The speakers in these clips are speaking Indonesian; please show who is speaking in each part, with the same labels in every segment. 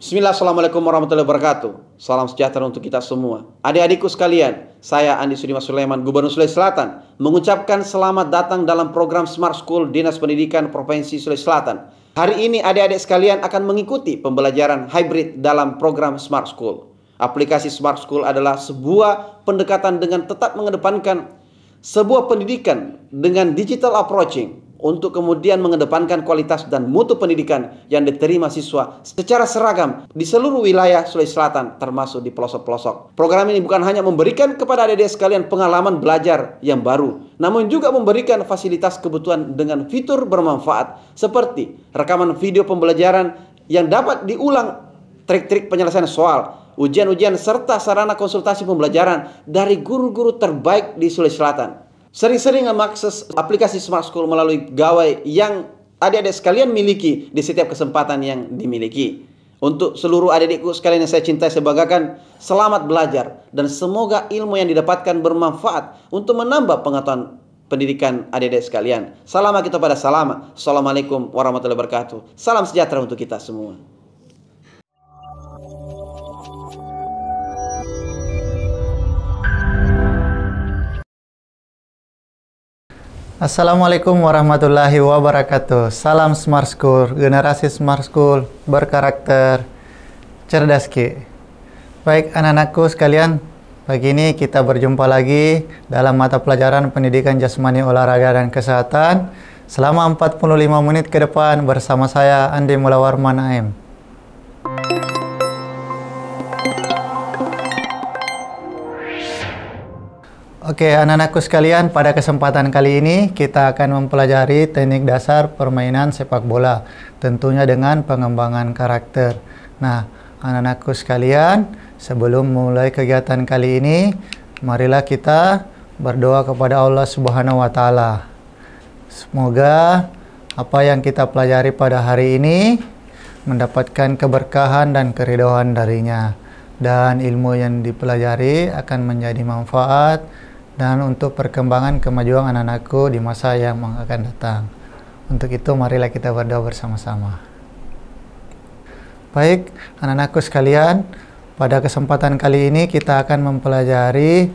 Speaker 1: Bismillah, Assalamualaikum warahmatullahi wabarakatuh. Salam sejahtera untuk kita semua. Adik-adikku sekalian, saya Andi Sudimas Sulaiman, Gubernur Sulawesi Selatan, mengucapkan selamat datang dalam program Smart School Dinas Pendidikan Provinsi Sulawesi Selatan. Hari ini adik-adik sekalian akan mengikuti pembelajaran hybrid dalam program Smart School. Aplikasi Smart School adalah sebuah pendekatan dengan tetap mengedepankan sebuah pendidikan dengan digital approaching, untuk kemudian mengedepankan kualitas dan mutu pendidikan yang diterima siswa secara seragam di seluruh wilayah Sulawesi Selatan, termasuk di pelosok-pelosok. Program ini bukan hanya memberikan kepada adik-adik sekalian pengalaman belajar yang baru, namun juga memberikan fasilitas kebutuhan dengan fitur bermanfaat seperti rekaman video pembelajaran yang dapat diulang, trik-trik penyelesaian soal, ujian-ujian, serta sarana konsultasi pembelajaran dari guru-guru terbaik di Sulawesi Selatan. Sering-sering mengakses aplikasi Smart School melalui gawai yang adik-adik sekalian miliki di setiap kesempatan yang dimiliki. Untuk seluruh adik-adikku sekalian yang saya cintai, saya banggakan, selamat belajar dan semoga ilmu yang didapatkan bermanfaat untuk menambah pengetahuan pendidikan adik-adik sekalian. Salam kita pada salam. Assalamualaikum warahmatullahi wabarakatuh. Salam sejahtera untuk kita semua.
Speaker 2: Assalamualaikum warahmatullahi wabarakatuh. Salam Smart School, generasi Smart School berkarakter cerdas Ki. Baik anak-anakku sekalian, pagi ini kita berjumpa lagi dalam mata pelajaran pendidikan jasmani, olahraga dan kesehatan selama 45 menit ke depan bersama saya Andi Mulawarman AM. Oke, anak-anakku sekalian, pada kesempatan kali ini kita akan mempelajari teknik dasar permainan sepak bola, tentunya dengan pengembangan karakter. Nah, anak-anakku sekalian, sebelum mulai kegiatan kali ini, marilah kita berdoa kepada Allah Subhanahu wa Ta'ala. Semoga apa yang kita pelajari pada hari ini mendapatkan keberkahan dan keridhaan darinya, dan ilmu yang dipelajari akan menjadi manfaat dan untuk perkembangan kemajuan anak-anakku di masa yang akan datang. Untuk itu marilah kita berdoa bersama-sama. Baik, anak-anakku sekalian, pada kesempatan kali ini kita akan mempelajari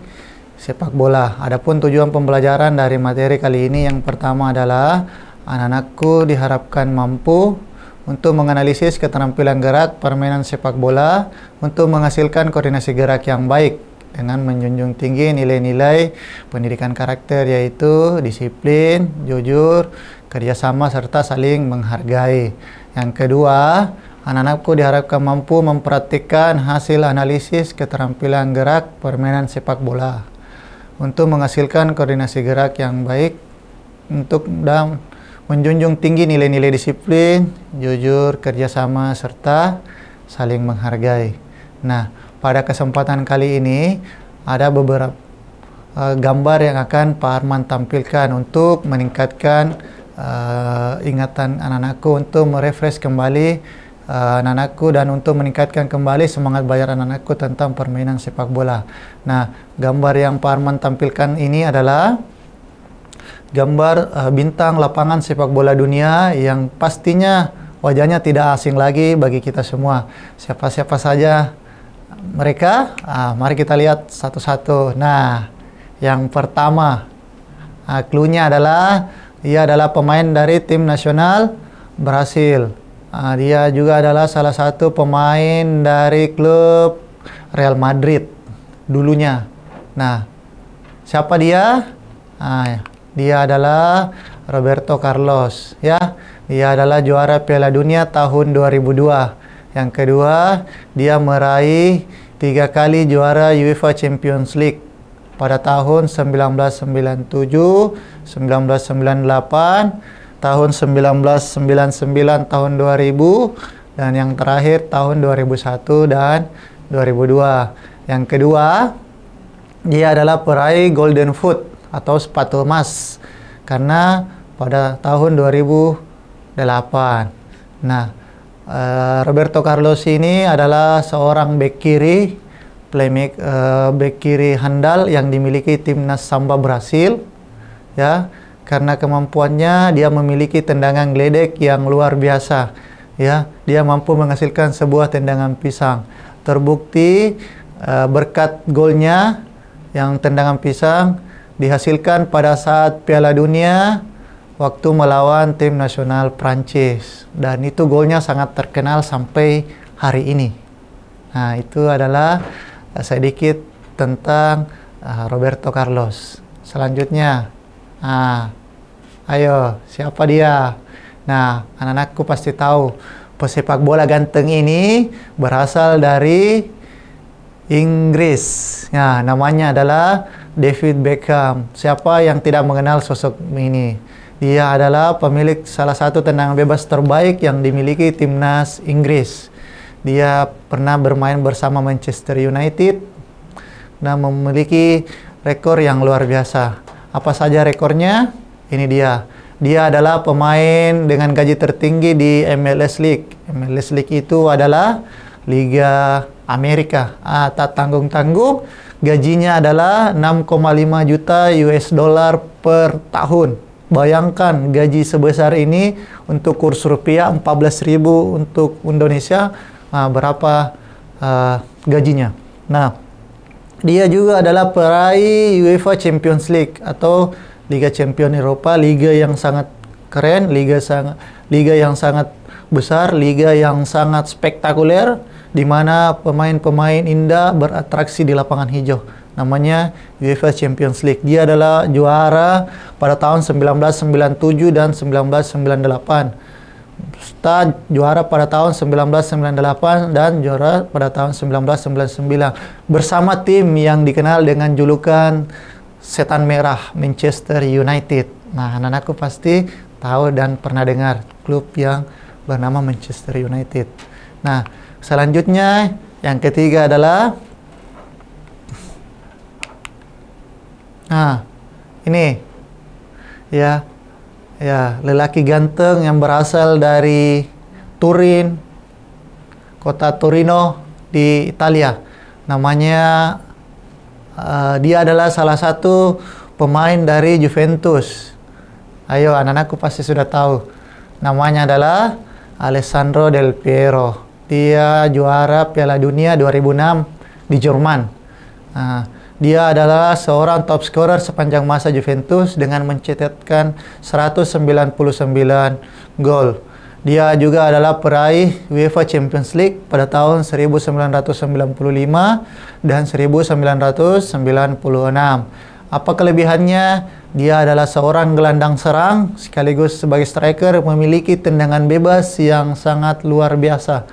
Speaker 2: sepak bola. Adapun tujuan pembelajaran dari materi kali ini, yang pertama adalah anak-anakku diharapkan mampu untuk menganalisis keterampilan gerak permainan sepak bola untuk menghasilkan koordinasi gerak yang baik dengan menjunjung tinggi nilai-nilai pendidikan karakter, yaitu disiplin, jujur, kerjasama, serta saling menghargai. Yang kedua, anak-anakku diharapkan mampu mempraktikkan hasil analisis keterampilan gerak permainan sepak bola untuk menghasilkan koordinasi gerak yang baik untuk dan menjunjung tinggi nilai-nilai disiplin, jujur, kerjasama, serta saling menghargai. Nah, pada kesempatan kali ini ada beberapa gambar yang akan Pak Arman tampilkan untuk meningkatkan ingatan anak-anakku, untuk merefresh kembali anak-anakku dan untuk meningkatkan kembali semangat belajar anak-anakku tentang permainan sepak bola. Nah, gambar yang Pak Arman tampilkan ini adalah gambar bintang lapangan sepak bola dunia yang pastinya wajahnya tidak asing lagi bagi kita semua. Siapa-siapa saja mereka? Mari kita lihat satu-satu. Nah, yang pertama, clue-nya adalah dia adalah pemain dari tim nasional Brasil. Dia juga adalah salah satu pemain dari klub Real Madrid dulunya. Nah, siapa dia? Dia adalah Roberto Carlos, ya. Dia adalah juara Piala Dunia tahun 2002. Yang kedua, dia meraih 3 kali juara UEFA Champions League pada tahun 1997, 1998, tahun 1999, tahun 2000, dan yang terakhir tahun 2001 dan 2002. Yang kedua, dia adalah peraih Golden Foot atau sepatu emas karena pada tahun 2008. Nah, Roberto Carlos ini adalah seorang bek kiri, bek kiri handal yang dimiliki timnas Samba Brasil, ya, karena kemampuannya dia memiliki tendangan geledek yang luar biasa, Ya, dia mampu menghasilkan sebuah tendangan pisang. Terbukti berkat golnya yang tendangan pisang dihasilkan pada saat Piala Dunia waktu melawan tim nasional Prancis, dan itu golnya sangat terkenal sampai hari ini. Nah, itu adalah sedikit tentang Roberto Carlos. Selanjutnya, ayo, siapa dia? Nah, anak-anakku pasti tahu pesepak bola ganteng ini berasal dari Inggris. Nah, namanya adalah David Beckham. Siapa yang tidak mengenal sosok ini? Dia adalah pemilik salah satu tendangan bebas terbaik yang dimiliki timnas Inggris. Dia pernah bermain bersama Manchester United dan memiliki rekor yang luar biasa. Apa saja rekornya? Ini dia. Dia adalah pemain dengan gaji tertinggi di MLS League. MLS League itu adalah Liga Amerika. Tak tanggung-tanggung, gajinya adalah 6,5 juta US dollar per tahun. Bayangkan gaji sebesar ini untuk kurs rupiah 14.000 untuk Indonesia, berapa gajinya. Nah, dia juga adalah peraih UEFA Champions League atau Liga Champion Eropa, liga yang sangat keren, liga yang sangat besar, liga yang sangat spektakuler, di mana pemain-pemain indah beratraksi di lapangan hijau. Namanya UEFA Champions League. Dia adalah juara pada tahun 1997 dan 1998. Serta juara pada tahun 1998 dan juara pada tahun 1999 bersama tim yang dikenal dengan julukan Setan Merah, Manchester United. Nah, anak-anakku pasti tahu dan pernah dengar klub yang bernama Manchester United. Nah, selanjutnya yang ketiga adalah ini ya lelaki ganteng yang berasal dari Turin, kota Torino di Italia. Namanya dia adalah salah satu pemain dari Juventus. Ayo, anak-anakku pasti sudah tahu. Namanya adalah Alessandro Del Piero. Dia juara Piala Dunia 2006 di Jerman. Dia adalah seorang top scorer sepanjang masa Juventus dengan mencetakkan 199 gol. Dia juga adalah peraih UEFA Champions League pada tahun 1995 dan 1996. Apa kelebihannya? Dia adalah seorang gelandang serang sekaligus sebagai striker, memiliki tendangan bebas yang sangat luar biasa.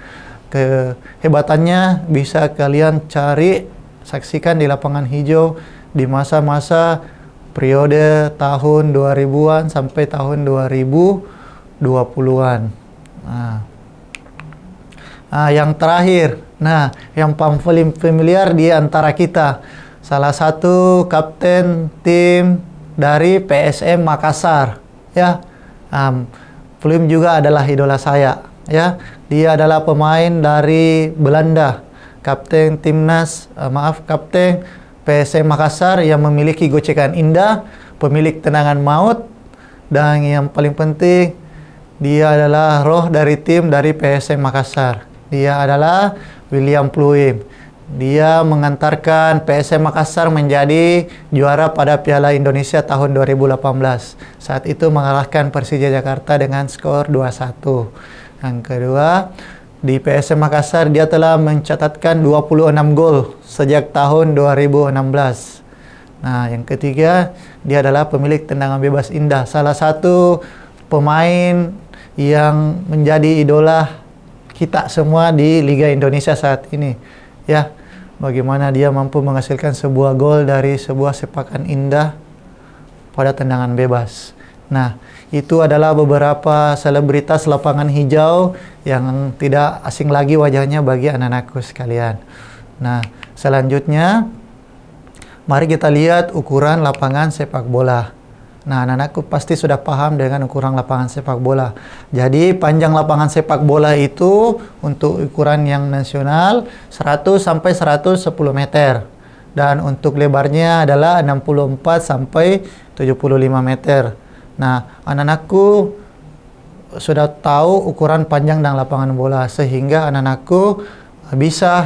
Speaker 2: Kehebatannya bisa kalian saksikan di lapangan hijau di masa-masa periode tahun 2000-an sampai tahun 2020-an. Yang terakhir, yang paling familiar di antara kita, salah satu kapten tim dari PSM Makassar, ya. Flim juga adalah idola saya, ya. Dia adalah pemain dari Belanda, kapten PSM Makassar yang memiliki gocekan indah, pemilik tendangan maut, dan yang paling penting, dia adalah roh dari tim dari PSM Makassar. Dia adalah William Pluim. Dia mengantarkan PSM Makassar menjadi juara pada Piala Indonesia tahun 2018. Saat itu mengalahkan Persija Jakarta dengan skor 2-1. Yang kedua, di PSM Makassar dia telah mencatatkan 26 gol sejak tahun 2016. Nah, yang ketiga, dia adalah pemilik tendangan bebas indah. Salah satu pemain yang menjadi idola kita semua di Liga Indonesia saat ini, ya. Bagaimana dia mampu menghasilkan sebuah gol dari sebuah sepakan indah pada tendangan bebas. Nah, itu adalah beberapa selebritas lapangan hijau yang tidak asing lagi wajahnya bagi anak-anakku sekalian. Nah, selanjutnya mari kita lihat ukuran lapangan sepak bola. Nah, anak-anakku pasti sudah paham dengan ukuran lapangan sepak bola. Jadi, panjang lapangan sepak bola itu untuk ukuran yang nasional 100 sampai 110 meter. Dan untuk lebarnya adalah 64 sampai 75 meter. Nah, anak-anakku sudah tahu ukuran panjang dan lapangan bola, sehingga anak-anakku bisa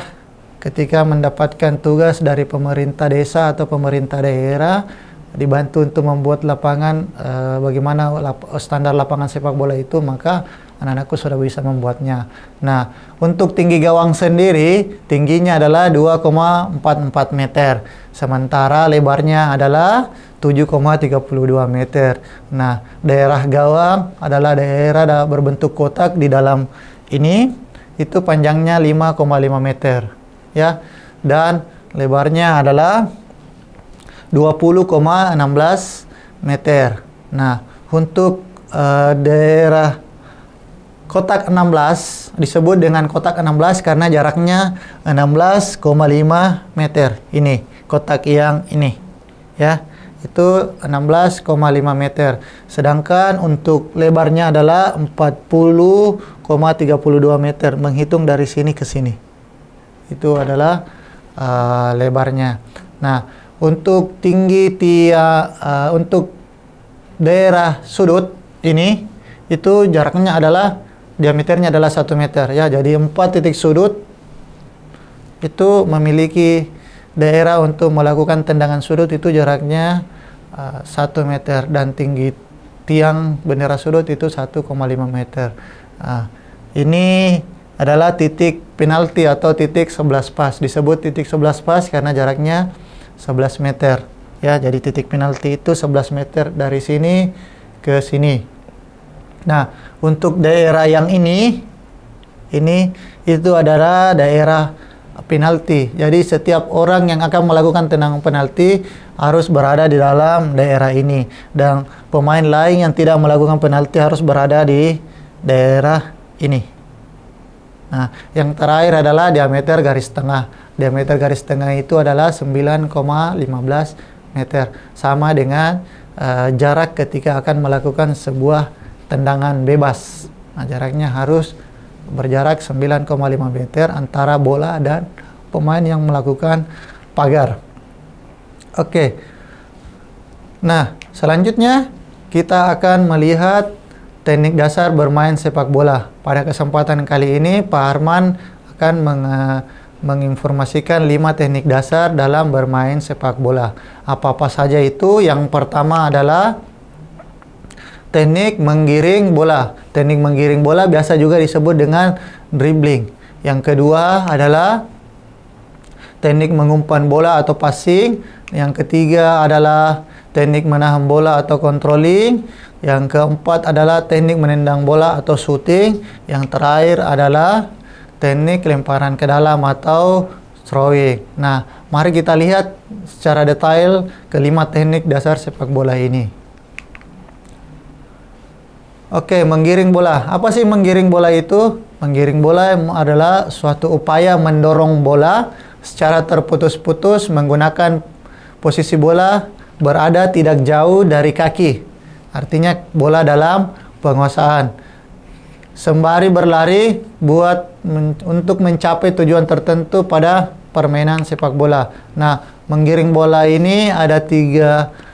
Speaker 2: ketika mendapatkan tugas dari pemerintah desa atau pemerintah daerah dibantu untuk membuat lapangan, bagaimana standar lapangan sepak bola itu, maka anak-anakku sudah bisa membuatnya. Nah, untuk tinggi gawang sendiri, tingginya adalah 2,44 meter, sementara lebarnya adalah 7,32 meter. Nah, daerah gawang adalah daerah berbentuk kotak di dalam ini, itu panjangnya 5,5 meter, ya, dan lebarnya adalah 20,16 meter. Nah, untuk daerah kotak 16 disebut dengan kotak 16 karena jaraknya 16,5 meter. Ini kotak yang ini, ya, itu 16,5 meter. Sedangkan untuk lebarnya adalah 40,32 meter. Menghitung dari sini ke sini, itu adalah lebarnya. Nah, untuk tinggi untuk daerah sudut ini, itu jaraknya adalah, diameternya adalah 1 meter, ya. Jadi 4 titik sudut itu memiliki daerah untuk melakukan tendangan sudut, itu jaraknya 1 meter, dan tinggi tiang bendera sudut itu 1,5 meter. Ini adalah titik penalti atau titik 11 pas. Disebut titik 11 pas karena jaraknya 11 meter, ya. Jadi titik penalti itu 11 meter dari sini ke sini. Nah, untuk daerah yang ini itu adalah daerah penalti. Jadi setiap orang yang akan melakukan tendangan penalti harus berada di dalam daerah ini, dan pemain lain yang tidak melakukan penalti harus berada di daerah ini. Nah, yang terakhir adalah diameter garis tengah. Diameter garis tengah itu adalah 9,15 meter, sama dengan jarak ketika akan melakukan sebuah tendangan bebas. Nah, jaraknya harus berjarak 9,5 meter antara bola dan pemain yang melakukan pagar. Oke. Nah, selanjutnya kita akan melihat teknik dasar bermain sepak bola. Pada kesempatan kali ini, Pak Arman akan menginformasikan 5 teknik dasar dalam bermain sepak bola. Apa-apa saja itu? Yang pertama adalah teknik menggiring bola. Teknik menggiring bola biasa juga disebut dengan dribbling. Yang kedua adalah teknik mengumpan bola atau passing. Yang ketiga adalah teknik menahan bola atau controlling. Yang keempat adalah teknik menendang bola atau shooting. Yang terakhir adalah teknik lemparan ke dalam atau throwing. Nah, mari kita lihat secara detail kelima teknik dasar sepak bola ini. Oke, menggiring bola. Apa sih menggiring bola itu? Menggiring bola adalah suatu upaya mendorong bola secara terputus-putus menggunakan posisi bola berada tidak jauh dari kaki. Artinya bola dalam penguasaan. Sembari berlari untuk mencapai tujuan tertentu pada permainan sepak bola. Nah, menggiring bola ini ada 3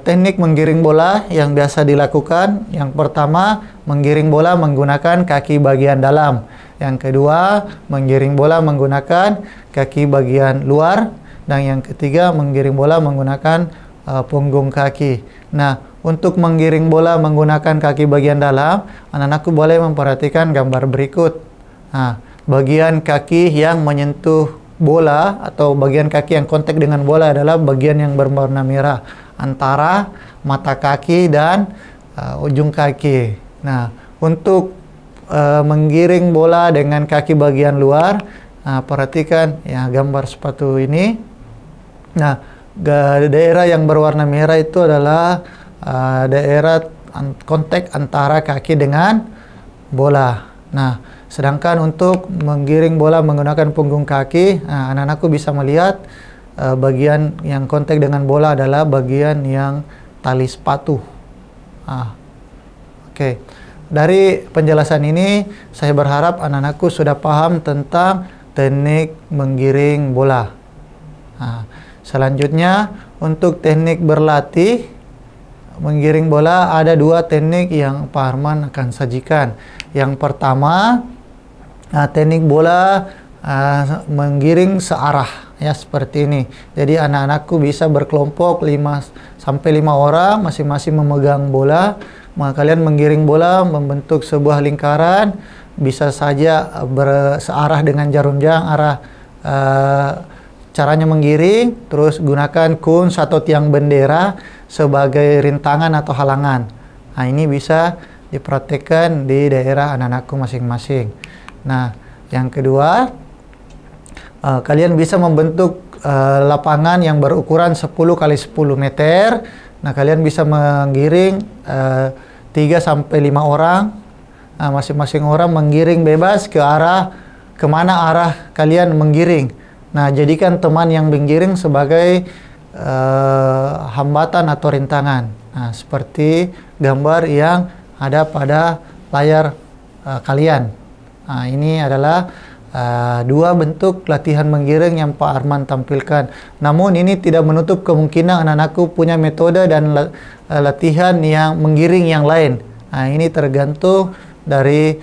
Speaker 2: teknik menggiring bola yang biasa dilakukan. Yang pertama, menggiring bola menggunakan kaki bagian dalam. Yang kedua, menggiring bola menggunakan kaki bagian luar. Dan yang ketiga, menggiring bola menggunakan punggung kaki. Nah, untuk menggiring bola menggunakan kaki bagian dalam, anak-anakku boleh memperhatikan gambar berikut. Nah, bagian kaki yang menyentuh bola atau bagian kaki yang kontak dengan bola adalah bagian yang berwarna merah antara mata kaki dan ujung kaki. Nah, untuk menggiring bola dengan kaki bagian luar, perhatikan ya gambar sepatu ini. Nah, daerah yang berwarna merah itu adalah daerah kontak antara kaki dengan bola. Nah, sedangkan untuk menggiring bola menggunakan punggung kaki, anak-anakku bisa melihat bagian yang kontak dengan bola adalah bagian yang tali sepatu. Oke. Dari penjelasan ini, saya berharap anak-anakku sudah paham tentang teknik menggiring bola. Selanjutnya, untuk teknik berlatih menggiring bola ada dua teknik yang Pak Arman akan sajikan. Yang pertama, teknik bola menggiring searah, ya seperti ini. Jadi anak-anakku bisa berkelompok 5 sampai 5 orang masing-masing memegang bola. Maka kalian menggiring bola membentuk sebuah lingkaran, bisa saja bersearah dengan jarum jang arah caranya menggiring, terus gunakan kunci atau tiang bendera sebagai rintangan atau halangan. Nah, ini bisa dipraktekkan di daerah anak-anakku masing-masing. Nah, yang kedua, kalian bisa membentuk lapangan yang berukuran 10 kali 10 meter. Nah, kalian bisa menggiring 3 sampai 5 orang. Nah, masing-masing orang menggiring bebas ke arah kemana arah kalian menggiring. Nah, jadikan teman yang menggiring sebagai hambatan atau rintangan. Nah, seperti gambar yang ada pada layar kalian. Nah, ini adalah dua bentuk latihan menggiring yang Pak Arman tampilkan. Namun ini tidak menutup kemungkinan anak-anakku punya metode dan latihan yang menggiring yang lain. Nah, ini tergantung dari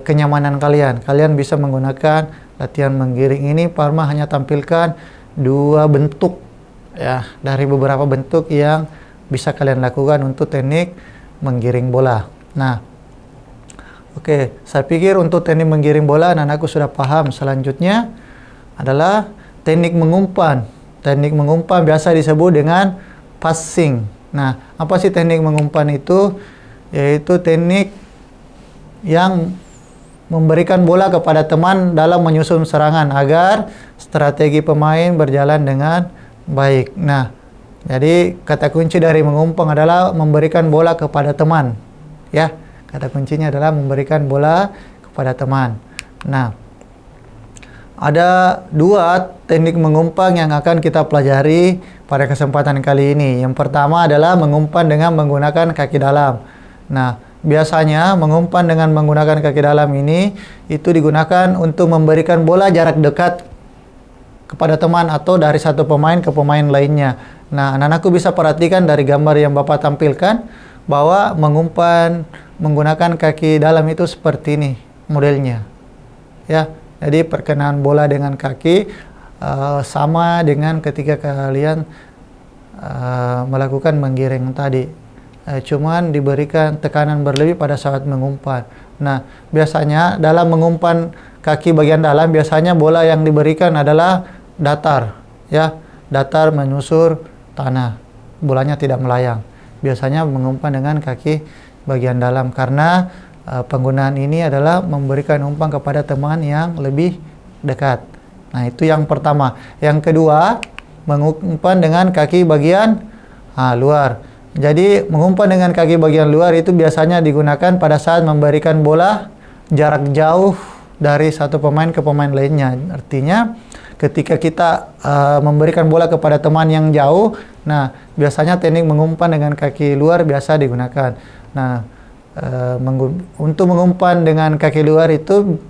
Speaker 2: kenyamanan kalian. Kalian bisa menggunakan latihan menggiring ini. Pak Arman hanya tampilkan dua bentuk, ya, dari beberapa bentuk yang bisa kalian lakukan untuk teknik menggiring bola. Nah, oke, saya pikir untuk teknik menggiring bola anak-anakku sudah paham. Selanjutnya adalah teknik mengumpan. Teknik mengumpan biasa disebut dengan passing. Nah, apa sih teknik mengumpan itu? Yaitu teknik yang memberikan bola kepada teman dalam menyusun serangan agar strategi pemain berjalan dengan baik. Nah, jadi kata kunci dari mengumpan adalah memberikan bola kepada teman, ya. Kata kuncinya adalah memberikan bola kepada teman. Nah, ada dua teknik mengumpan yang akan kita pelajari pada kesempatan kali ini. Yang pertama adalah mengumpan dengan menggunakan kaki dalam. Nah, biasanya mengumpan dengan menggunakan kaki dalam ini itu digunakan untuk memberikan bola jarak dekat kepada teman atau dari satu pemain ke pemain lainnya. Nah, anak-anakku bisa perhatikan dari gambar yang Bapak tampilkan bahwa mengumpan menggunakan kaki dalam itu seperti ini modelnya, ya. Jadi perkenaan bola dengan kaki sama dengan ketika kalian melakukan menggiring tadi, cuman diberikan tekanan berlebih pada saat mengumpan. Nah, biasanya dalam mengumpan kaki bagian dalam biasanya bola yang diberikan adalah datar, ya, datar menyusur tanah, bolanya tidak melayang. Biasanya mengumpan dengan kaki bagian dalam karena penggunaan ini adalah memberikan umpan kepada teman yang lebih dekat. Nah, itu yang pertama. Yang kedua, mengumpan dengan kaki bagian luar. Jadi mengumpan dengan kaki bagian luar itu biasanya digunakan pada saat memberikan bola jarak jauh dari satu pemain ke pemain lainnya. Artinya ketika kita memberikan bola kepada teman yang jauh, nah biasanya teknik mengumpan dengan kaki luar biasa digunakan. Nah, untuk mengumpan dengan kaki luar itu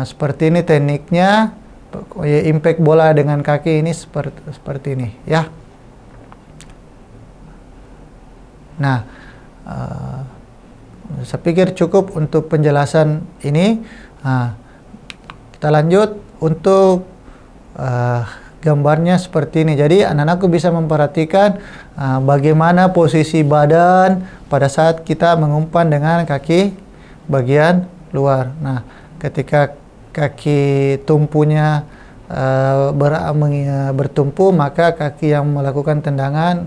Speaker 2: seperti ini tekniknya. Impact bola dengan kaki ini seperti ini, ya. Nah, saya pikir cukup untuk penjelasan ini. Kita lanjut untuk gambarnya seperti ini. Jadi anak-anakku bisa memperhatikan bagaimana posisi badan pada saat kita mengumpan dengan kaki bagian luar. Nah, ketika kaki tumpunya bertumpu, maka kaki yang melakukan tendangan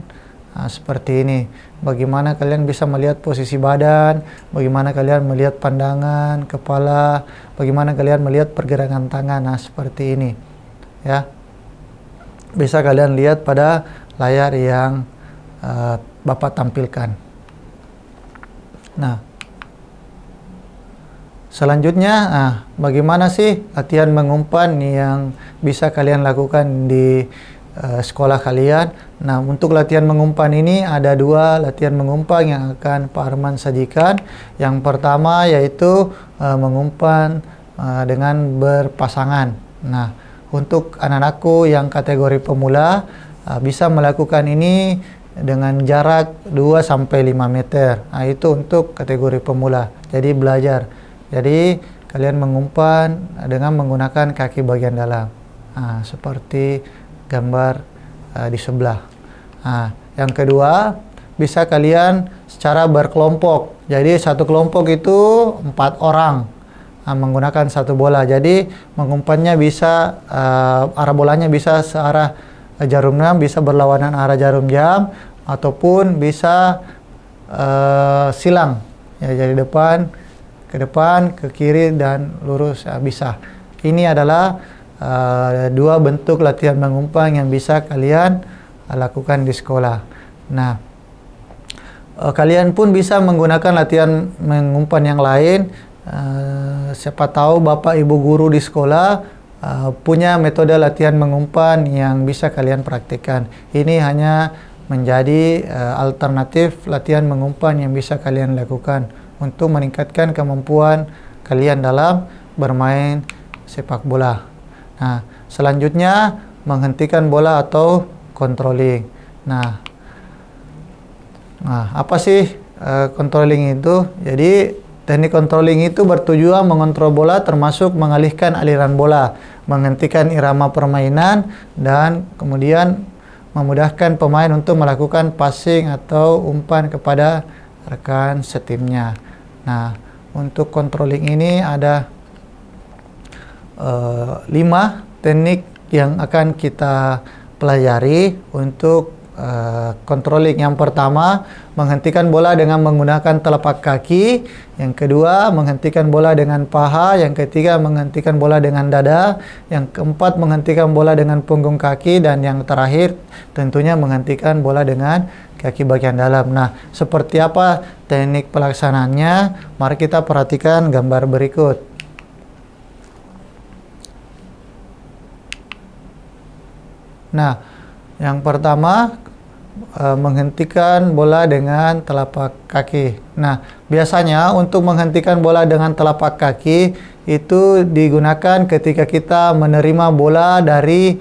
Speaker 2: seperti ini. Bagaimana kalian bisa melihat posisi badan, bagaimana kalian melihat pandangan kepala, bagaimana kalian melihat pergerakan tangan. Nah, seperti ini, ya. Bisa kalian lihat pada layar yang Bapak tampilkan. Nah, selanjutnya, bagaimana sih latihan mengumpan yang bisa kalian lakukan di sekolah kalian? Nah, untuk latihan mengumpan ini ada dua latihan mengumpan yang akan Pak Arman sajikan. Yang pertama yaitu mengumpan dengan berpasangan. Nah, untuk anak-anakku yang kategori pemula bisa melakukan ini dengan jarak 2 sampai 5 meter. Nah, itu untuk kategori pemula. Jadi belajar. Jadi kalian mengumpan dengan menggunakan kaki bagian dalam. Nah, seperti gambar di sebelah. Nah, yang kedua, bisa kalian secara berkelompok. Jadi satu kelompok itu 4 orang menggunakan satu bola. Jadi mengumpannya bisa arah bolanya bisa searah jarum jam, bisa berlawanan arah jarum jam, ataupun bisa silang. Ya, jadi ke depan, ke kiri dan lurus bisa. Ini adalah dua bentuk latihan mengumpan yang bisa kalian lakukan di sekolah. Nah, kalian pun bisa menggunakan latihan mengumpan yang lain. Siapa tahu Bapak Ibu guru di sekolah punya metode latihan mengumpan yang bisa kalian praktikkan. Ini hanya menjadi alternatif latihan mengumpan yang bisa kalian lakukan untuk meningkatkan kemampuan kalian dalam bermain sepak bola. Nah, selanjutnya menghentikan bola atau controlling. Nah, apa sih controlling itu? Jadi teknik controlling itu bertujuan mengontrol bola termasuk mengalihkan aliran bola, menghentikan irama permainan, dan kemudian memudahkan pemain untuk melakukan passing atau umpan kepada rekan setimnya. Nah, untuk controlling ini ada 5 teknik yang akan kita pelajari untuk controlling. Yang pertama, menghentikan bola dengan menggunakan telapak kaki. Yang kedua, menghentikan bola dengan paha. Yang ketiga, menghentikan bola dengan dada. Yang keempat, menghentikan bola dengan punggung kaki. Dan yang terakhir, tentunya menghentikan bola dengan kaki bagian dalam. Nah, seperti apa teknik pelaksanaannya? Mari kita perhatikan gambar berikut. Nah, yang pertama, menghentikan bola dengan telapak kaki. Nah, biasanya untuk menghentikan bola dengan telapak kaki itu digunakan ketika kita menerima bola dari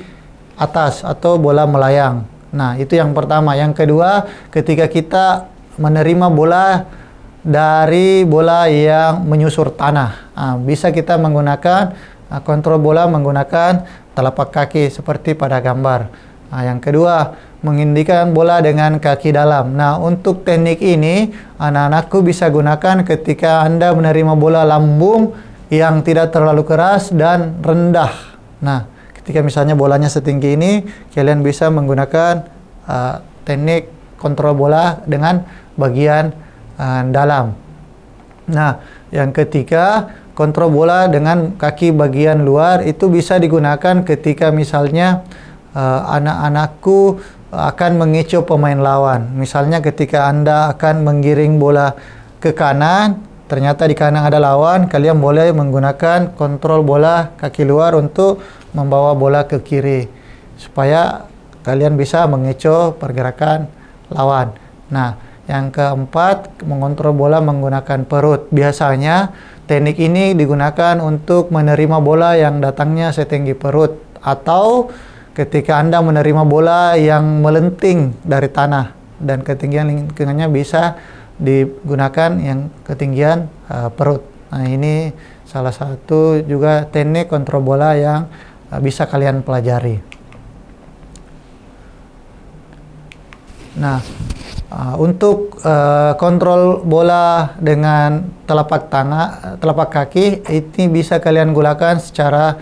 Speaker 2: atas atau bola melayang. Nah, itu yang pertama. Yang kedua, ketika kita menerima bola dari bola yang menyusur tanah. Nah, bisa kita menggunakan kontrol bola menggunakan telapak kaki seperti pada gambar. Nah, yang kedua, menghentikan bola dengan kaki dalam. Nah, untuk teknik ini anak-anakku bisa gunakan ketika Anda menerima bola lambung yang tidak terlalu keras dan rendah. Nah, ketika misalnya bolanya setinggi ini, kalian bisa menggunakan teknik kontrol bola dengan bagian dalam. Nah, yang ketiga, kontrol bola dengan kaki bagian luar itu bisa digunakan ketika misalnya anak-anakku akan mengecoh pemain lawan. Misalnya ketika Anda akan menggiring bola ke kanan, ternyata di kanan ada lawan, kalian boleh menggunakan kontrol bola kaki luar untuk membawa bola ke kiri, supaya kalian bisa mengecoh pergerakan lawan. Nah, yang keempat, mengontrol bola menggunakan perut. Biasanya teknik ini digunakan untuk menerima bola yang datangnya setinggi perut, atau ketika Anda menerima bola yang melenting dari tanah dan ketinggian lingkungannya bisa digunakan yang ketinggian perut. Nah, ini salah satu juga teknik kontrol bola yang bisa kalian pelajari. Nah, untuk kontrol bola dengan telapak kaki ini bisa kalian gunakan secara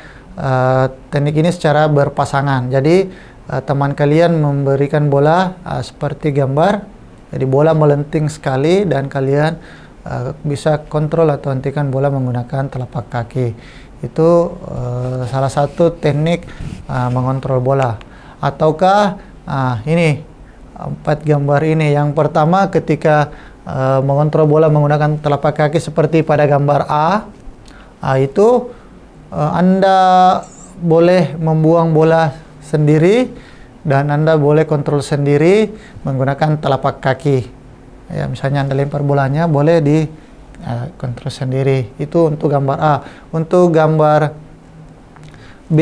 Speaker 2: teknik ini secara berpasangan. Jadi teman kalian memberikan bola seperti gambar, jadi bola melenting sekali dan kalian bisa kontrol atau hentikan bola menggunakan telapak kaki. Itu salah satu teknik mengontrol bola. Ataukah ini 4 gambar ini. Yang pertama, ketika mengontrol bola menggunakan telapak kaki seperti pada gambar A, itu Anda boleh membuang bola sendiri dan Anda boleh kontrol sendiri menggunakan telapak kaki. Ya, misalnya Anda lempar bolanya, boleh di kontrol sendiri. Itu untuk gambar A. Untuk gambar B,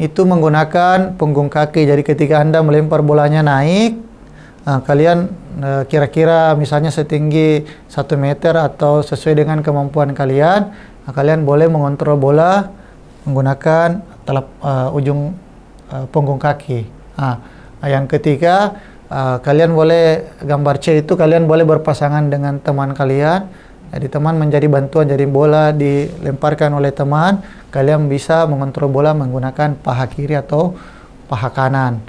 Speaker 2: itu menggunakan punggung kaki. Jadi ketika Anda melempar bolanya naik, kalian kira-kira misalnya setinggi 1 meter atau sesuai dengan kemampuan kalian, kalian boleh mengontrol bola menggunakan ujung punggung kaki. Yang ketiga, kalian boleh gambar C itu kalian boleh berpasangan dengan teman kalian. Jadi teman menjadi bantuan, jadi bola dilemparkan oleh teman, kalian bisa mengontrol bola menggunakan paha kiri atau paha kanan.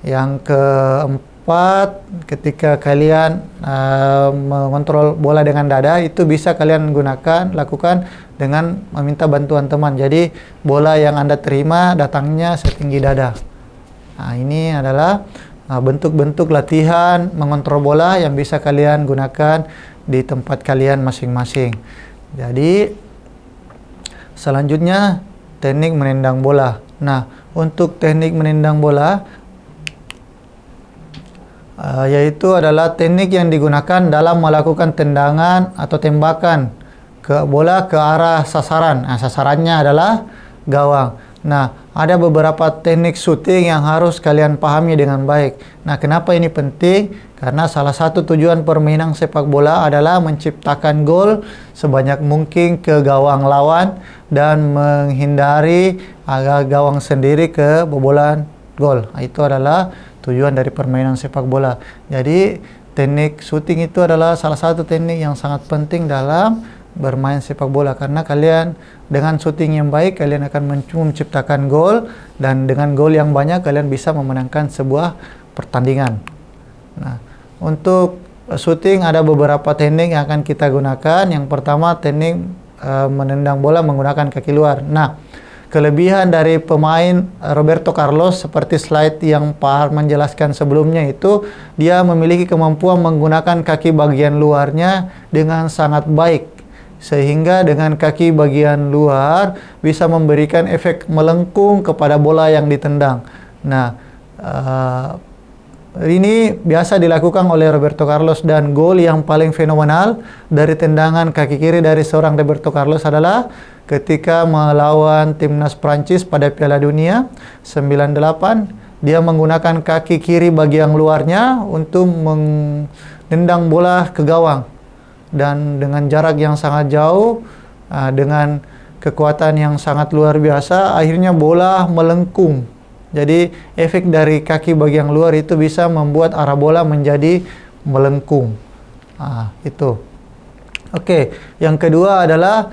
Speaker 2: Yang keempat, ketika kalian mengontrol bola dengan dada, itu bisa kalian lakukan dengan meminta bantuan teman. Jadi bola yang Anda terima datangnya setinggi dada. Ini adalah bentuk-bentuk latihan mengontrol bola yang bisa kalian gunakan di tempat kalian masing-masing. Jadi selanjutnya teknik menendang bola. Nah, untuk teknik menendang bola yaitu adalah teknik yang digunakan dalam melakukan tendangan atau tembakan ke bola ke arah sasaran. Sasarannya adalah gawang. Nah, ada beberapa teknik shooting yang harus kalian pahami dengan baik. Nah, kenapa ini penting? Karena salah satu tujuan permainan sepak bola adalah menciptakan gol sebanyak mungkin ke gawang lawan dan menghindari agar gawang sendiri kebobolan gol. Itu adalah tujuan dari permainan sepak bola. Jadi teknik shooting itu adalah salah satu teknik yang sangat penting dalam bermain sepak bola, karena kalian dengan shooting yang baik kalian akan menciptakan gol, dan dengan gol yang banyak kalian bisa memenangkan sebuah pertandingan. Nah, untuk shooting ada beberapa teknik yang akan kita gunakan. Yang pertama, teknik menendang bola menggunakan kaki luar. Nah, kelebihan dari pemain Roberto Carlos seperti slide yang Pak Harman jelaskan sebelumnya itu, dia memiliki kemampuan menggunakan kaki bagian luarnya dengan sangat baik, sehingga dengan kaki bagian luar bisa memberikan efek melengkung kepada bola yang ditendang. Nah, ini biasa dilakukan oleh Roberto Carlos, dan gol yang paling fenomenal dari tendangan kaki kiri dari seorang Roberto Carlos adalah ketika melawan timnas Prancis pada Piala Dunia 98. Dia menggunakan kaki kiri bagian luarnya untuk menendang bola ke gawang, dan dengan jarak yang sangat jauh, dengan kekuatan yang sangat luar biasa, akhirnya bola melengkung. Jadi efek dari kaki bagian luar itu bisa membuat arah bola menjadi melengkung. Itu. Oke, yang kedua adalah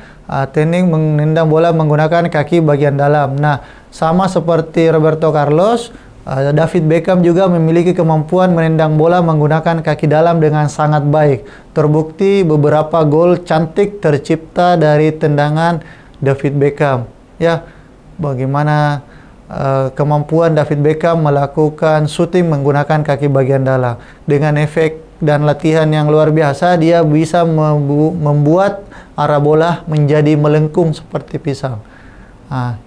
Speaker 2: teknik menendang bola menggunakan kaki bagian dalam. Nah, sama seperti Roberto Carlos, David Beckham juga memiliki kemampuan menendang bola menggunakan kaki dalam dengan sangat baik. Terbukti beberapa gol cantik tercipta dari tendangan David Beckham. Ya, bagaimana kemampuan David Beckham melakukan shooting menggunakan kaki bagian dalam. Dengan efek dan latihan yang luar biasa, dia bisa membuat arah bola menjadi melengkung seperti pisang.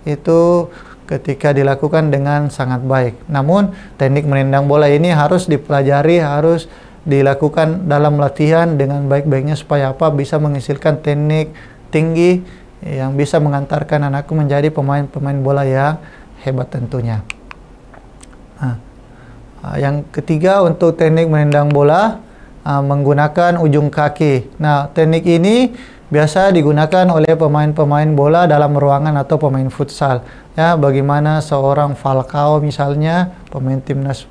Speaker 2: Itu ketika dilakukan dengan sangat baik. Namun, teknik menendang bola ini harus dipelajari, harus dilakukan dalam latihan dengan baik-baiknya supaya bisa menghasilkan teknik tinggi yang bisa mengantarkan anakku menjadi pemain-pemain bola yang hebat tentunya. Yang ketiga, untuk teknik menendang bola menggunakan ujung kaki. Nah, teknik ini biasa digunakan oleh pemain-pemain bola dalam ruangan atau pemain futsal. Ya, bagaimana seorang Falcao misalnya, pemain timnas,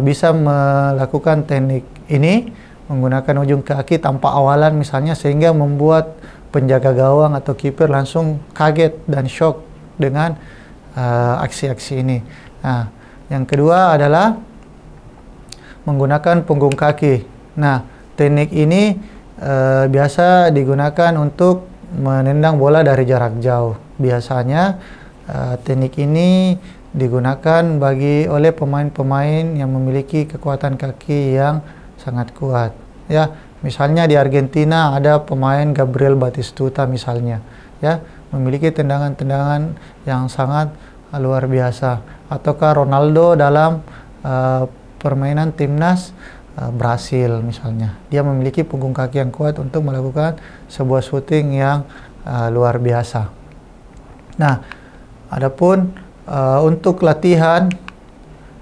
Speaker 2: bisa melakukan teknik ini menggunakan ujung kaki tanpa awalan misalnya, sehingga membuat penjaga gawang atau kiper langsung kaget dan shock dengan aksi-aksi ini. Nah, yang kedua adalah menggunakan punggung kaki. Nah, teknik ini biasa digunakan untuk menendang bola dari jarak jauh. Biasanya teknik ini digunakan oleh pemain-pemain yang memiliki kekuatan kaki yang sangat kuat. Ya, misalnya di Argentina ada pemain Gabriel Batistuta misalnya, ya, memiliki tendangan-tendangan yang sangat luar biasa. Ataukah Ronaldo dalam permainan timnas Brasil misalnya, dia memiliki punggung kaki yang kuat untuk melakukan sebuah shooting yang luar biasa. Nah, adapun untuk latihan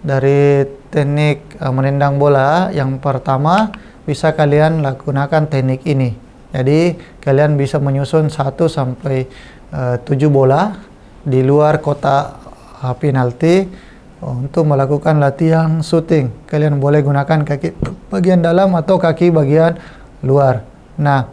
Speaker 2: dari teknik menendang bola, yang pertama bisa kalian lakukan teknik ini. Jadi kalian bisa menyusun 1 sampai 7 bola di luar kotak penalti untuk melakukan latihan shooting. Kalian boleh gunakan kaki bagian dalam atau kaki bagian luar. Nah,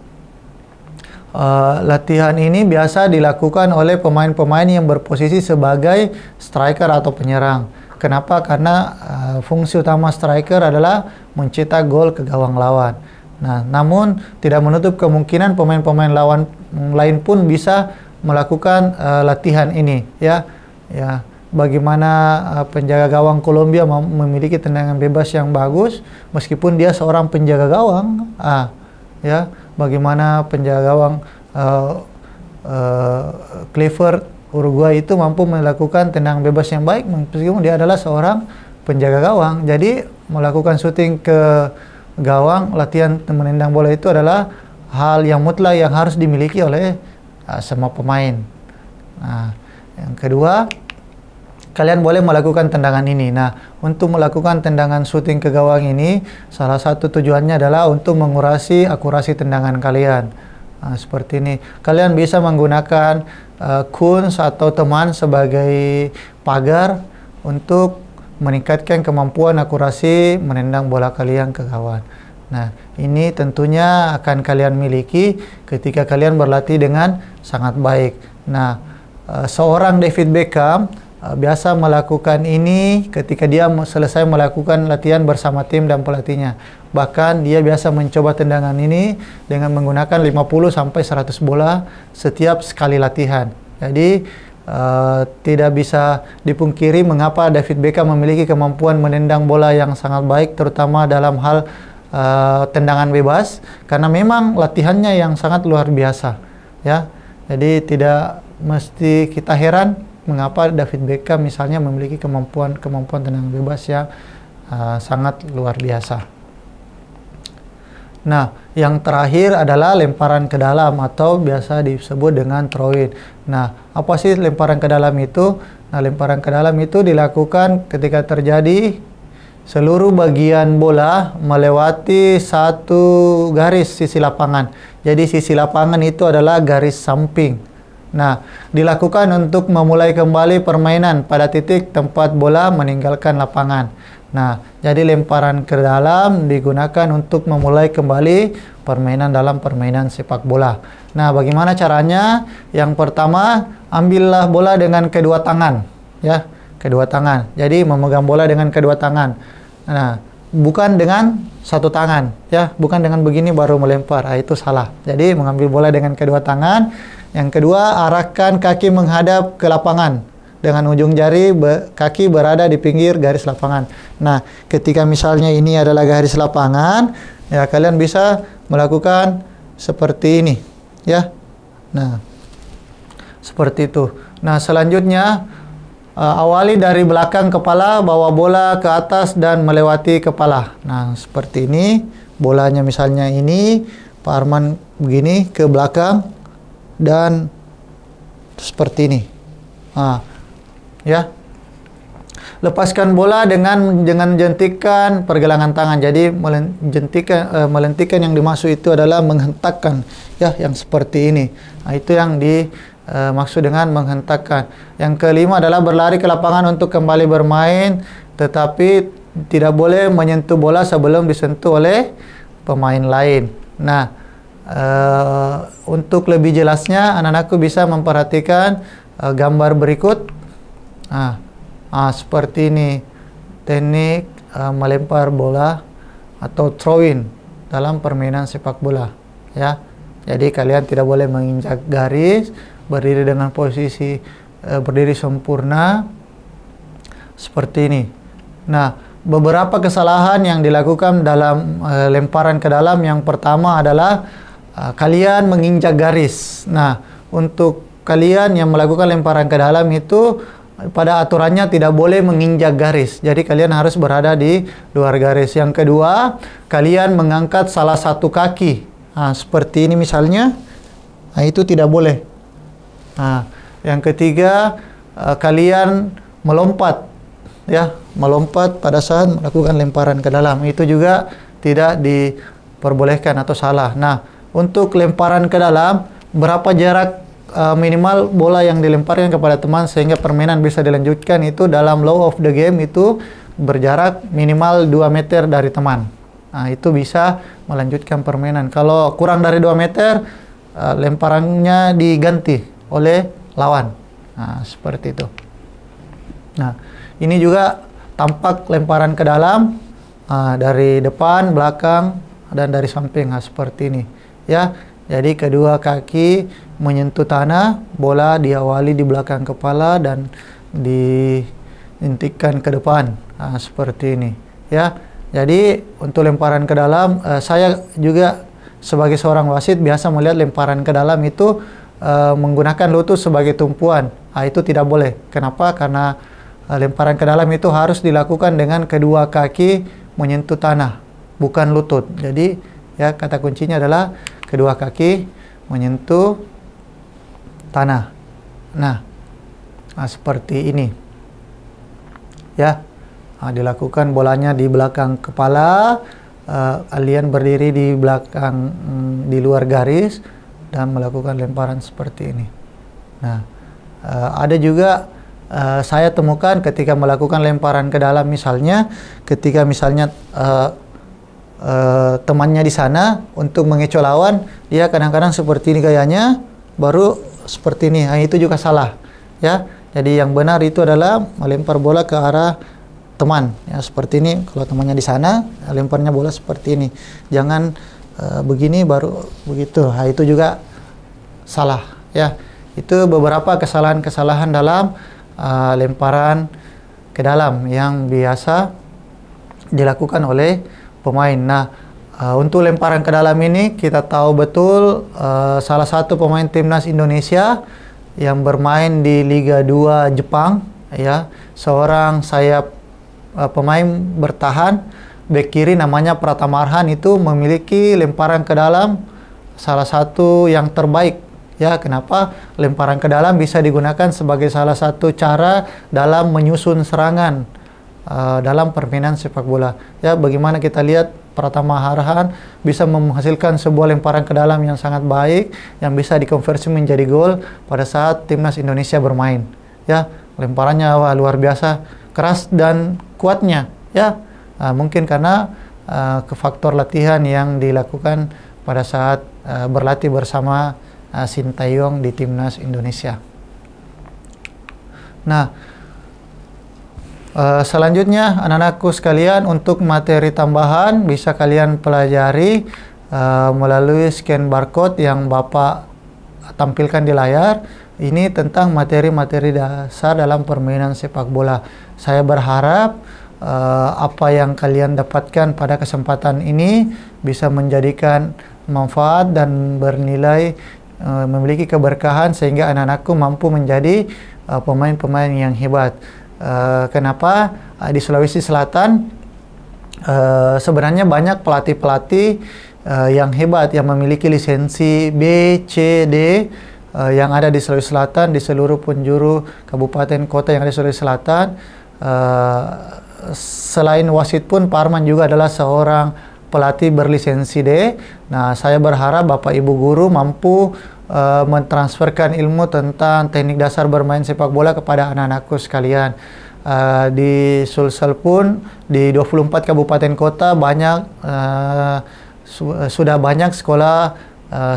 Speaker 2: latihan ini biasa dilakukan oleh pemain-pemain yang berposisi sebagai striker atau penyerang. Kenapa? Karena fungsi utama striker adalah mencetak gol ke gawang lawan. Nah, namun tidak menutup kemungkinan pemain-pemain lain pun bisa melakukan latihan ini, ya. Bagaimana penjaga gawang Kolombia memiliki tendangan bebas yang bagus meskipun dia seorang penjaga gawang, ya. Bagaimana penjaga gawang Clifford Uruguay itu mampu melakukan tendangan bebas yang baik meskipun dia adalah seorang penjaga gawang. Jadi melakukan shooting ke gawang, latihan menendang bola itu adalah hal yang mutlak yang harus dimiliki oleh semua pemain. Nah, yang kedua, kalian boleh melakukan tendangan ini. Nah, untuk melakukan tendangan shooting ke gawang ini, salah satu tujuannya adalah untuk mengurangi akurasi tendangan kalian. Nah, seperti ini. Kalian bisa menggunakan kunci atau teman sebagai pagar untuk meningkatkan kemampuan akurasi menendang bola kalian ke gawang. Nah, ini tentunya akan kalian miliki ketika kalian berlatih dengan sangat baik. Nah, seorang David Beckham biasa melakukan ini ketika dia selesai melakukan latihan bersama tim dan pelatihnya. Bahkan dia biasa mencoba tendangan ini dengan menggunakan 50 sampai 100 bola setiap sekali latihan. Jadi tidak bisa dipungkiri mengapa David Beckham memiliki kemampuan menendang bola yang sangat baik, terutama dalam hal tendangan bebas, karena memang latihannya yang sangat luar biasa, ya. Jadi tidak mesti kita heran mengapa David Beckham misalnya memiliki kemampuan tendangan bebas yang sangat luar biasa. Nah, yang terakhir adalah lemparan ke dalam atau biasa disebut dengan throw-in. Nah, apa sih lemparan ke dalam itu? Nah, lemparan ke dalam itu dilakukan ketika terjadi seluruh bagian bola melewati satu garis sisi lapangan. Jadi sisi lapangan itu adalah garis samping. Nah, dilakukan untuk memulai kembali permainan pada titik tempat bola meninggalkan lapangan. Nah, jadi lemparan ke dalam digunakan untuk memulai kembali permainan dalam permainan sepak bola. Nah, bagaimana caranya? Yang pertama, ambillah bola dengan kedua tangan, ya, kedua tangan. Jadi memegang bola dengan kedua tangan. Nah, bukan dengan satu tangan, ya, bukan dengan begini baru melempar. Itu salah. Jadi mengambil bola dengan kedua tangan. Yang kedua, arahkan kaki menghadap ke lapangan dengan ujung jari kaki berada di pinggir garis lapangan. Nah, ketika misalnya ini adalah garis lapangan, ya kalian bisa melakukan seperti ini, ya. Nah, seperti itu. Nah, selanjutnya awali dari belakang kepala, bawa bola ke atas dan melewati kepala. Nah, seperti ini. Bolanya misalnya ini, Pak Arman begini ke belakang dan seperti ini. Nah, ya, lepaskan bola dengan jentikan pergelangan tangan. Jadi melentikan yang dimaksud itu adalah menghentakkan, ya, yang seperti ini. Nah, itu yang dimaksud dengan menghentakkan. Yang kelima adalah berlari ke lapangan untuk kembali bermain, tetapi tidak boleh menyentuh bola sebelum disentuh oleh pemain lain. Nah, untuk lebih jelasnya anak-anakku bisa memperhatikan gambar berikut. Seperti ini teknik melempar bola atau throw-in dalam permainan sepak bola, ya. Jadi kalian tidak boleh menginjak garis, berdiri dengan posisi berdiri sempurna seperti ini. Nah, beberapa kesalahan yang dilakukan dalam lemparan ke dalam, yang pertama adalah kalian menginjak garis. Nah, untuk kalian yang melakukan lemparan ke dalam itu pada aturannya tidak boleh menginjak garis. Jadi kalian harus berada di luar garis. Yang kedua, kalian mengangkat salah satu kaki. Nah, seperti ini misalnya. Nah, itu tidak boleh. Nah, yang ketiga, kalian melompat ya, melompat pada saat melakukan lemparan ke dalam. Itu juga tidak diperbolehkan atau salah. Nah, untuk lemparan ke dalam, berapa jarak minimal bola yang dilemparkan kepada teman sehingga permainan bisa dilanjutkan, itu dalam law of the game itu berjarak minimal 2 meter dari teman. Nah, itu bisa melanjutkan permainan. Kalau kurang dari 2 meter, lemparannya diganti oleh lawan. Nah, seperti itu. Nah, ini juga tampak lemparan ke dalam dari depan, belakang, dan dari samping. Nah, seperti ini. Ya, jadi kedua kaki menyentuh tanah, bola diawali di belakang kepala dan diintikkan ke depan. Nah, seperti ini. Ya, jadi untuk lemparan ke dalam, saya juga sebagai seorang wasit biasa melihat lemparan ke dalam itu menggunakan lutut sebagai tumpuan. Nah, itu tidak boleh. Kenapa? Karena lemparan ke dalam itu harus dilakukan dengan kedua kaki menyentuh tanah, bukan lutut. Jadi, ya, kata kuncinya adalah kedua kaki menyentuh tanah. Nah, seperti ini. Ya, dilakukan bolanya di belakang kepala, alien berdiri di belakang, di luar garis, dan melakukan lemparan seperti ini. Nah, ada juga saya temukan ketika melakukan lemparan ke dalam, misalnya ketika misalnya temannya di sana untuk mengecoh lawan, dia kadang-kadang seperti ini gayanya, baru seperti ini. Nah, itu juga salah. Ya, jadi yang benar itu adalah melempar bola ke arah teman. Ya, seperti ini. Kalau temannya di sana, lemparnya bola seperti ini. Jangan begini baru begitu. Nah, itu juga salah. Ya, itu beberapa kesalahan-kesalahan dalam lemparan ke dalam yang biasa dilakukan oleh pemain. Nah, untuk lemparan ke dalam ini kita tahu betul salah satu pemain timnas Indonesia yang bermain di Liga 2 Jepang, ya, seorang sayap pemain bertahan bek kiri namanya Pratama Arhan, itu memiliki lemparan ke dalam salah satu yang terbaik. Ya, kenapa? Lemparan ke dalam bisa digunakan sebagai salah satu cara dalam menyusun serangan dalam permainan sepak bola. Ya, bagaimana kita lihat Pratama Arhan bisa menghasilkan sebuah lemparan ke dalam yang sangat baik, yang bisa dikonversi menjadi gol pada saat timnas Indonesia bermain. Ya, lemparannya luar biasa keras dan kuatnya. Ya, mungkin karena faktor latihan yang dilakukan pada saat berlatih bersama Sintayong di timnas Indonesia. Nah, selanjutnya anak-anakku sekalian, untuk materi tambahan bisa kalian pelajari melalui scan barcode yang Bapak tampilkan di layar. Ini tentang materi-materi dasar dalam permainan sepak bola. Saya berharap apa yang kalian dapatkan pada kesempatan ini bisa menjadikan manfaat dan bernilai, memiliki keberkahan sehingga anak-anakku mampu menjadi pemain-pemain yang hebat. Kenapa? Di Sulawesi Selatan sebenarnya banyak pelatih-pelatih yang hebat yang memiliki lisensi B, C, D yang ada di Sulawesi Selatan, di seluruh penjuru kabupaten kota yang ada di Sulawesi Selatan. Selain wasit pun, Pak Arman juga adalah seorang pelatih berlisensi D. Nah, saya berharap Bapak Ibu guru mampu mentransferkan ilmu tentang teknik dasar bermain sepak bola kepada anak-anakku sekalian. Di Sulsel pun di 24 kabupaten kota banyak sudah banyak sekolah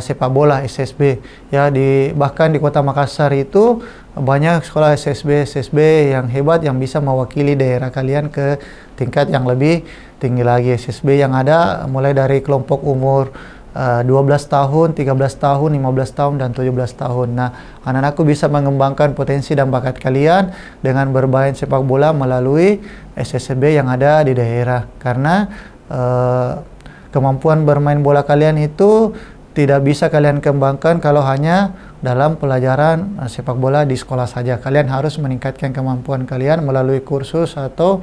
Speaker 2: sepak bola SSB. Ya, bahkan di Kota Makassar itu banyak sekolah SSB yang hebat yang bisa mewakili daerah kalian ke tingkat yang lebih tinggi lagi. SSB yang ada mulai dari kelompok umur 12 tahun, 13 tahun, 15 tahun, dan 17 tahun. Nah, anak-anakku bisa mengembangkan potensi dan bakat kalian dengan bermain sepak bola melalui SSB yang ada di daerah. Karena kemampuan bermain bola kalian itu tidak bisa kalian kembangkan kalau hanya dalam pelajaran sepak bola di sekolah saja. Kalian harus meningkatkan kemampuan kalian melalui kursus atau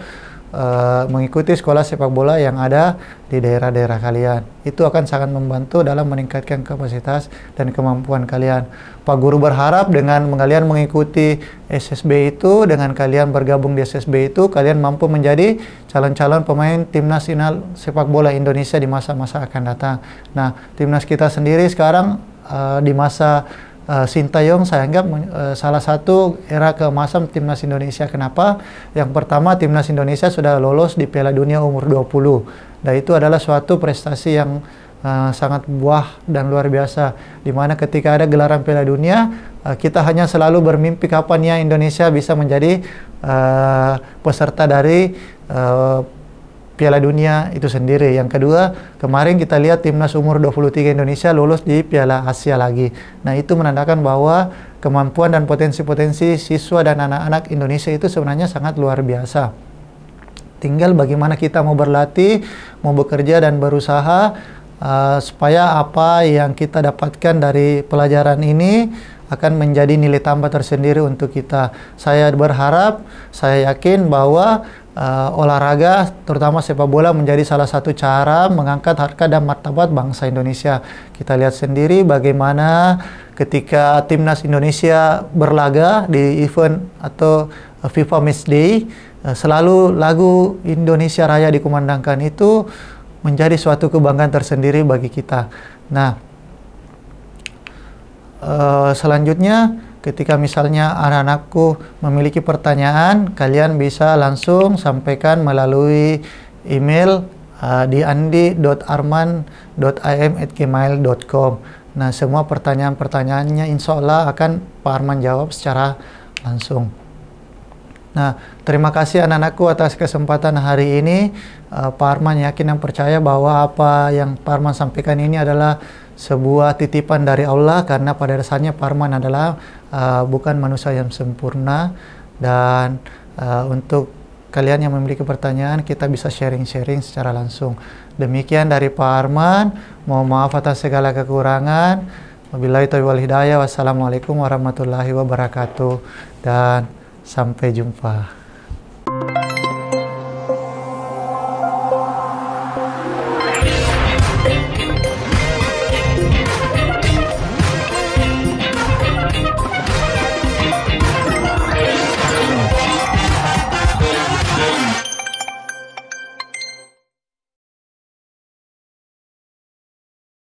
Speaker 2: mengikuti sekolah sepak bola yang ada di daerah-daerah kalian. Itu akan sangat membantu dalam meningkatkan kapasitas dan kemampuan kalian. Pak Guru berharap dengan kalian mengikuti SSB itu, dengan kalian bergabung di SSB itu, kalian mampu menjadi calon-calon pemain tim nasional sepak bola Indonesia di masa-masa akan datang. Nah, timnas kita sendiri sekarang di masa Sintayong saya anggap salah satu era keemasan timnas Indonesia. Kenapa? Yang pertama, timnas Indonesia sudah lolos di Piala Dunia umur 20. Dan itu adalah suatu prestasi yang sangat buah dan luar biasa. Dimana ketika ada gelaran Piala Dunia, kita hanya selalu bermimpi kapan ya Indonesia bisa menjadi peserta dari Piala Dunia itu sendiri. Yang kedua, kemarin kita lihat timnas umur 23 Indonesia lolos di Piala Asia lagi. Nah, itu menandakan bahwa kemampuan dan potensi-potensi siswa dan anak-anak Indonesia itu sebenarnya sangat luar biasa. Tinggal bagaimana kita mau berlatih, mau bekerja dan berusaha supaya apa yang kita dapatkan dari pelajaran ini akan menjadi nilai tambah tersendiri untuk kita. Saya berharap, saya yakin bahwa olahraga, terutama sepak bola, menjadi salah satu cara mengangkat harkat dan martabat bangsa Indonesia. Kita lihat sendiri bagaimana ketika timnas Indonesia berlaga di event atau FIFA Matchday, selalu lagu Indonesia Raya dikumandangkan. Itu menjadi suatu kebanggaan tersendiri bagi kita. Nah, selanjutnya, ketika misalnya anak-anakku memiliki pertanyaan, kalian bisa langsung sampaikan melalui email di andi.arman.im@gmail.com. Nah, semua pertanyaan-pertanyaannya insya Allah akan Pak Arman jawab secara langsung. Nah, terima kasih anak-anakku atas kesempatan hari ini. Pak Arman yakin dan percaya bahwa apa yang Pak Arman sampaikan ini adalah sebuah titipan dari Allah, karena pada dasarnya Pak Arman adalah bukan manusia yang sempurna. Dan untuk kalian yang memiliki pertanyaan, kita bisa sharing-sharing secara langsung. Demikian dari Pak Arman. Mohon maaf atas segala kekurangan. Wabillahi taufiq wal hidayah. Wassalamualaikum warahmatullahi wabarakatuh. Dan sampai jumpa.